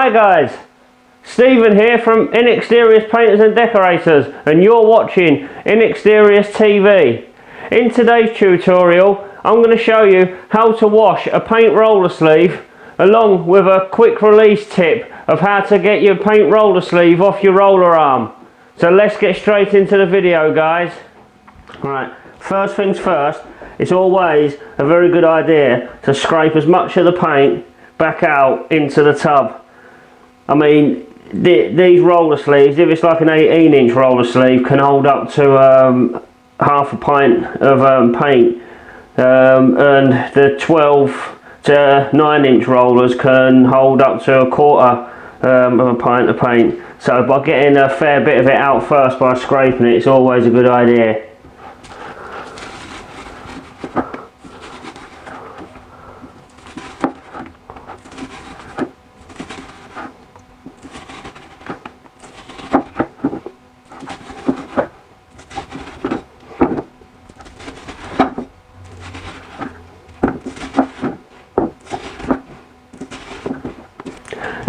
Hi guys, Stephen here from INEXTERIORS Painters and Decorators, and you're watching INEXTERIORS TV. In today's tutorial I'm going to show you how to wash a paint roller sleeve along with a quick release tip of how to get your paint roller sleeve off your roller arm. So let's get straight into the video guys. Right, first things first, it's always a very good idea to scrape as much of the paint back out into the tub. I mean, these roller sleeves, if it's like an 18-inch roller sleeve, can hold up to half a pint of paint, and the 12 to 9-inch rollers can hold up to a quarter of a pint of paint. So by getting a fair bit of it out first by scraping it, it's always a good idea.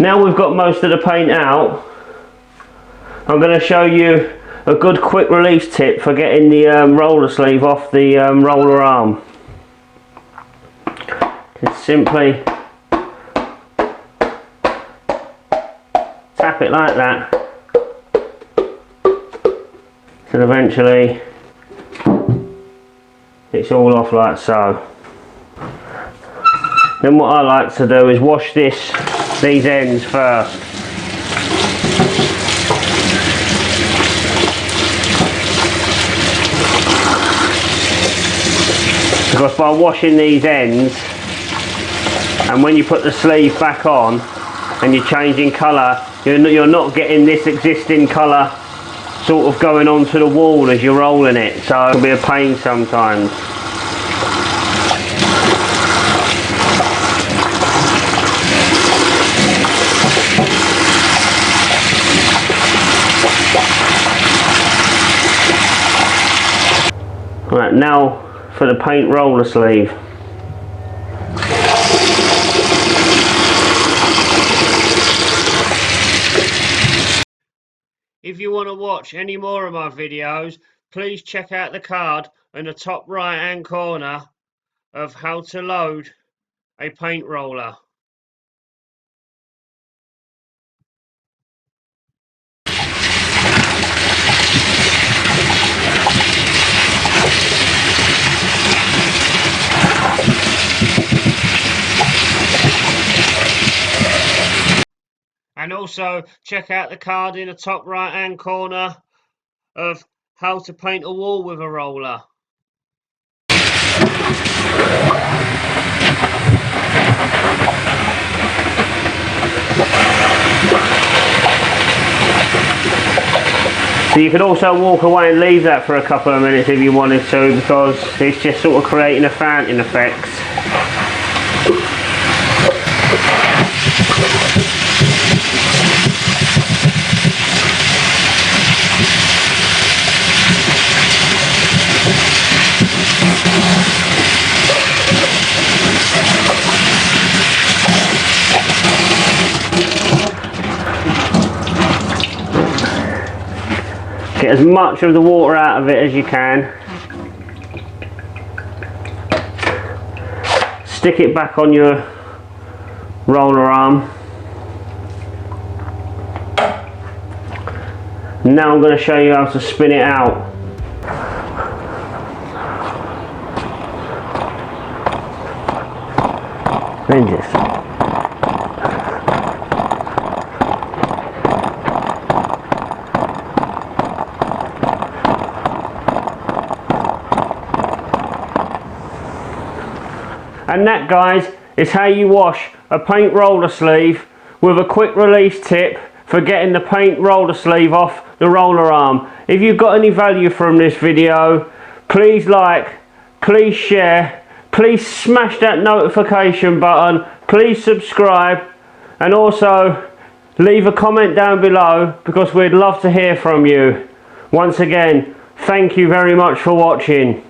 Now we've got most of the paint out, I'm going to show you a good quick release tip for getting the roller sleeve off the roller arm. Just simply tap it like that, and eventually it's all off like so. Then what I like to do is wash these ends first. Because by washing these ends, and when you put the sleeve back on and you're changing colour, you're not getting this existing colour sort of going onto the wall as you're rolling it, so it can be a pain sometimes. Right, now for the paint roller sleeve. If you want to watch any more of my videos, please check out the card in the top right hand corner of how to load a paint roller. And also check out the card in the top right hand corner of how to paint a wall with a roller. So you could also walk away and leave that for a couple of minutes if you wanted to, because it's just sort of creating a fountain effect. Get as much of the water out of it as you can. Stick it back on your roller arm. Now I'm going to show you how to spin it out. Then just and that guys is how you wash a paint roller sleeve with a quick release tip for getting the paint roller sleeve off the roller arm. If you've got any value from this video, please like, please share, please smash that notification button, please subscribe, and also leave a comment down below because we'd love to hear from you. Once again, thank you very much for watching.